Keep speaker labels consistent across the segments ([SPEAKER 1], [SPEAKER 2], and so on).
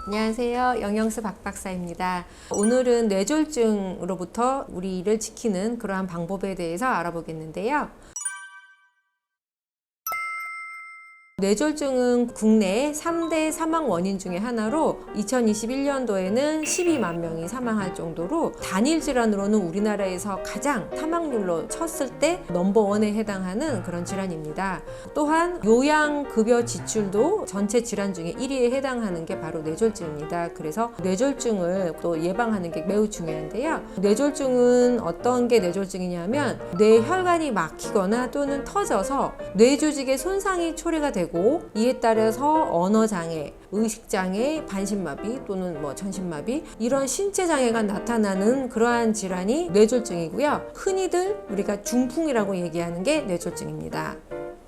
[SPEAKER 1] 안녕하세요. 영양스 박박사입니다. 오늘은 뇌졸중으로부터 우리를 지키는 그러한 방법에 대해서 알아보겠는데요. 뇌졸중은 국내 3대 사망 원인 중에 하나로 2021년도에는 12만 명이 사망할 정도로 단일 질환으로는 우리나라에서 가장 사망률로 쳤을 때 넘버원에 해당하는 그런 질환입니다. 또한 요양급여 지출도 전체 질환 중에 1위에 해당하는 게 바로 뇌졸중입니다. 그래서 뇌졸중을 또 예방하는 게 매우 중요한데요. 뇌졸중은 어떤 게 뇌졸중이냐면 뇌혈관이 막히거나 또는 터져서 뇌조직의 손상이 초래가 되고 이에 따라서 언어장애, 의식장애, 반신마비 또는 전신마비 이런 신체장애가 나타나는 그러한 질환이 뇌졸중이고요. 흔히들 우리가 중풍이라고 얘기하는 게 뇌졸중입니다.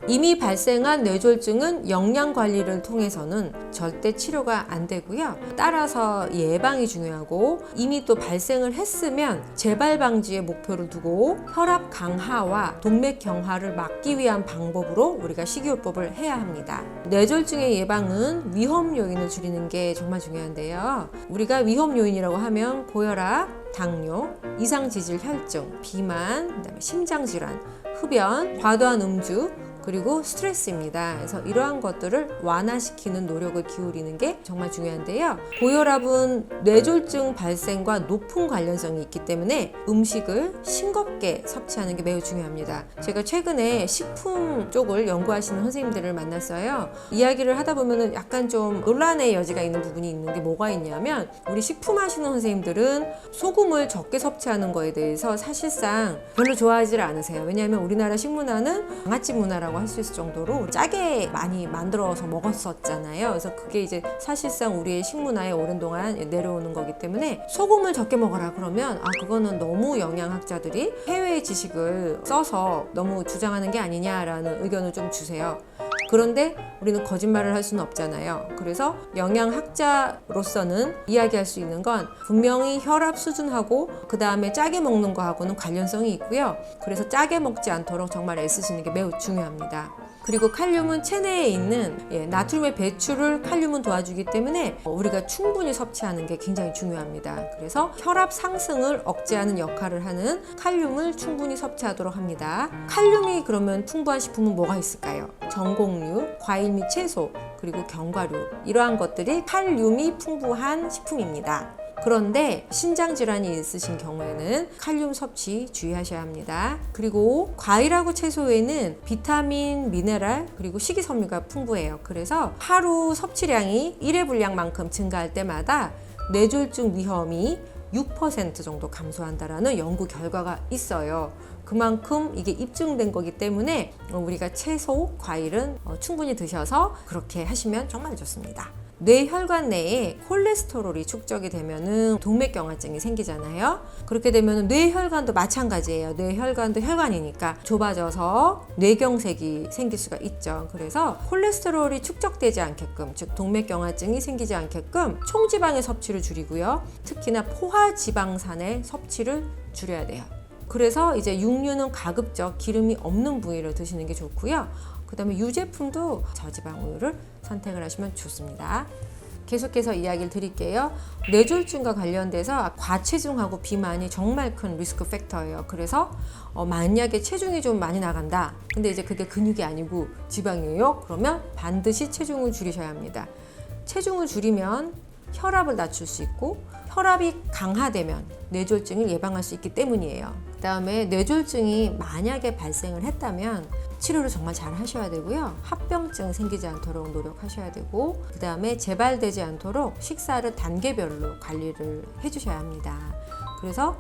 [SPEAKER 1] 이미 발생한 뇌졸중은 영양관리를 통해서는 절대 치료가 안 되고요. 따라서 예방이 중요하고 이미 또 발생을 했으면 재발 방지에 목표를 두고 혈압 강하와 동맥 경화를 막기 위한 방법으로 우리가 식이요법을 해야 합니다. 뇌졸중의 예방은 위험 요인을 줄이는 게 정말 중요한데요. 우리가 위험 요인이라고 하면 고혈압, 당뇨, 이상지질 혈증, 비만, 그다음에 심장질환, 흡연, 과도한 음주, 그리고 스트레스입니다. 그래서 이러한 것들을 완화시키는 노력을 기울이는 게 정말 중요한데요. 고혈압은 뇌졸중 발생과 높은 관련성이 있기 때문에 음식을 싱겁게 섭취하는 게 매우 중요합니다. 제가 최근에 식품 쪽을 연구하시는 선생님들을 만났어요. 이야기를 하다 보면 약간 좀 논란의 여지가 있는 부분이 있는 게 뭐가 있냐면 우리 식품 하시는 선생님들은 소금을 적게 섭취하는 거에 대해서 사실상 별로 좋아하지 않으세요. 왜냐하면 우리나라 식문화는 강아지 문화라고 할 수 있을 정도로 짜게 많이 만들어서 먹었었잖아요. 그래서 그게 이제 사실상 우리의 식문화에 오랜 동안 내려오는 거기 때문에 소금을 적게 먹어라 그러면 그거는 너무 영양학자들이 해외의 지식을 써서 너무 주장하는 게 아니냐라는 의견을 좀 주세요. 그런데 우리는 거짓말을 할 수는 없잖아요. 그래서 영양학자로서는 이야기할 수 있는 건 분명히 혈압 수준하고 그 다음에 짜게 먹는 거하고는 관련성이 있고요. 그래서 짜게 먹지 않도록 정말 애쓰시는 게 매우 중요합니다. 그리고 칼륨은 체내에 있는 나트륨의 배출을 칼륨은 도와주기 때문에 우리가 충분히 섭취하는 게 굉장히 중요합니다. 그래서 혈압 상승을 억제하는 역할을 하는 칼륨을 충분히 섭취하도록 합니다. 칼륨이 그러면 풍부한 식품은 뭐가 있을까요? 전곡류, 과일 및 채소, 그리고 견과류 이러한 것들이 칼륨이 풍부한 식품입니다. 그런데 신장질환이 있으신 경우에는 칼륨 섭취 주의하셔야 합니다. 그리고 과일하고 채소에는 비타민, 미네랄, 그리고 식이섬유가 풍부해요. 그래서 하루 섭취량이 1회 분량만큼 증가할 때마다 뇌졸중 위험이 6% 정도 감소한다라는 연구 결과가 있어요. 그만큼 이게 입증된 거기 때문에 우리가 채소, 과일은 충분히 드셔서 그렇게 하시면 정말 좋습니다. 뇌혈관 내에 콜레스테롤이 축적이 되면은 동맥경화증이 생기잖아요. 그렇게 되면 뇌혈관도 마찬가지예요. 뇌혈관도 혈관이니까 좁아져서 뇌경색이 생길 수가 있죠. 그래서 콜레스테롤이 축적되지 않게끔, 즉 동맥경화증이 생기지 않게끔 총지방의 섭취를 줄이고요. 특히나 포화지방산의 섭취를 줄여야 돼요. 그래서 이제 육류는 가급적 기름이 없는 부위를 드시는 게 좋고요. 그 다음에 유제품도 저지방 우유를 선택을 하시면 좋습니다. 계속해서 이야기를 드릴게요. 뇌졸중과 관련돼서 과체중하고 비만이 정말 큰 리스크 팩터예요. 그래서 만약에 체중이 좀 많이 나간다. 근데 이제 그게 근육이 아니고 지방이에요. 그러면 반드시 체중을 줄이셔야 합니다. 체중을 줄이면 혈압을 낮출 수 있고 혈압이 강화되면 뇌졸중을 예방할 수 있기 때문이에요. 그 다음에 뇌졸중이 만약에 발생을 했다면 치료를 정말 잘 하셔야 되고요. 합병증 생기지 않도록 노력하셔야 되고 그 다음에 재발되지 않도록 식사를 단계별로 관리를 해주셔야 합니다. 그래서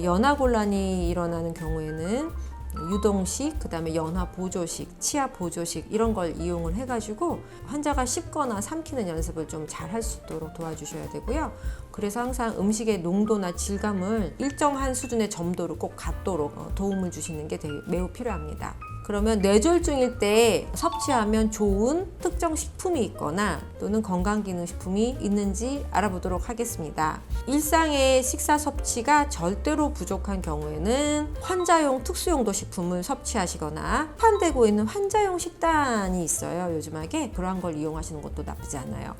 [SPEAKER 1] 연하곤란이 일어나는 경우에는 유동식, 그 다음에 연화보조식, 치아보조식 이런 걸 이용을 해가지고 환자가 씹거나 삼키는 연습을 좀 잘 할 수 있도록 도와주셔야 되고요. 그래서 항상 음식의 농도나 질감을 일정한 수준의 점도로 꼭 갖도록 도움을 주시는 게 매우 필요합니다. 그러면 뇌졸중일 때 섭취하면 좋은 특정 식품이 있거나 또는 건강기능식품이 있는지 알아보도록 하겠습니다. 일상의 식사 섭취가 절대로 부족한 경우에는 환자용 특수용도 식품을 섭취하시거나 판되고 있는 환자용 식단이 있어요. 요즘하게 그러한 걸 이용하시는 것도 나쁘지 않아요.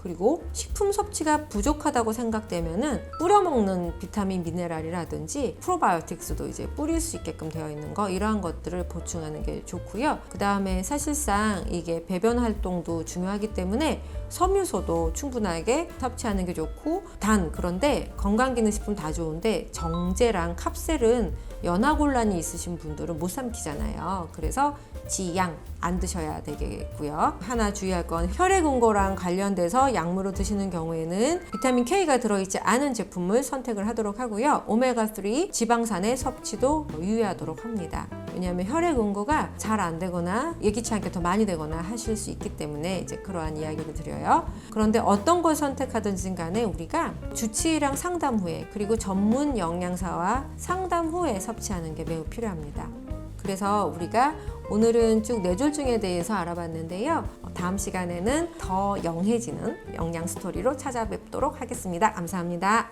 [SPEAKER 1] 그리고 식품 섭취가 부족하다고 생각되면은 뿌려 먹는 비타민 미네랄이라든지 프로바이오틱스도 이제 뿌릴 수 있게끔 되어 있는 거, 이러한 것들을 보충하는 게 좋고요. 그 다음에 사실상 이게 배변 활동도 중요하기 때문에 섬유소도 충분하게 섭취하는 게 좋고, 그런데 건강기능식품 다 좋은데 정제랑 캅셀은 연화곤란이 있으신 분들은 못 삼키잖아요. 그래서 지양 안 드셔야 되겠고요. 하나 주의할 건 혈액응고랑 관련돼서 약물로 드시는 경우에는 비타민 K가 들어있지 않은 제품을 선택을 하도록 하고요. 오메가3 지방산의 섭취도 유의하도록 합니다. 왜냐하면 혈액응고가 잘 안 되거나 예기치 않게 더 많이 되거나 하실 수 있기 때문에 이제 그러한 이야기를 드려요. 그런데 어떤 걸 선택하든지 간에 우리가 주치의랑 상담 후에, 그리고 전문 영양사와 상담 후에 섭취하는 게 매우 필요합니다. 그래서 우리가 오늘은 쭉 뇌졸중에 대해서 알아봤는데요. 다음 시간에는 더 영해지는 영양 스토리로 찾아뵙도록 하겠습니다. 감사합니다.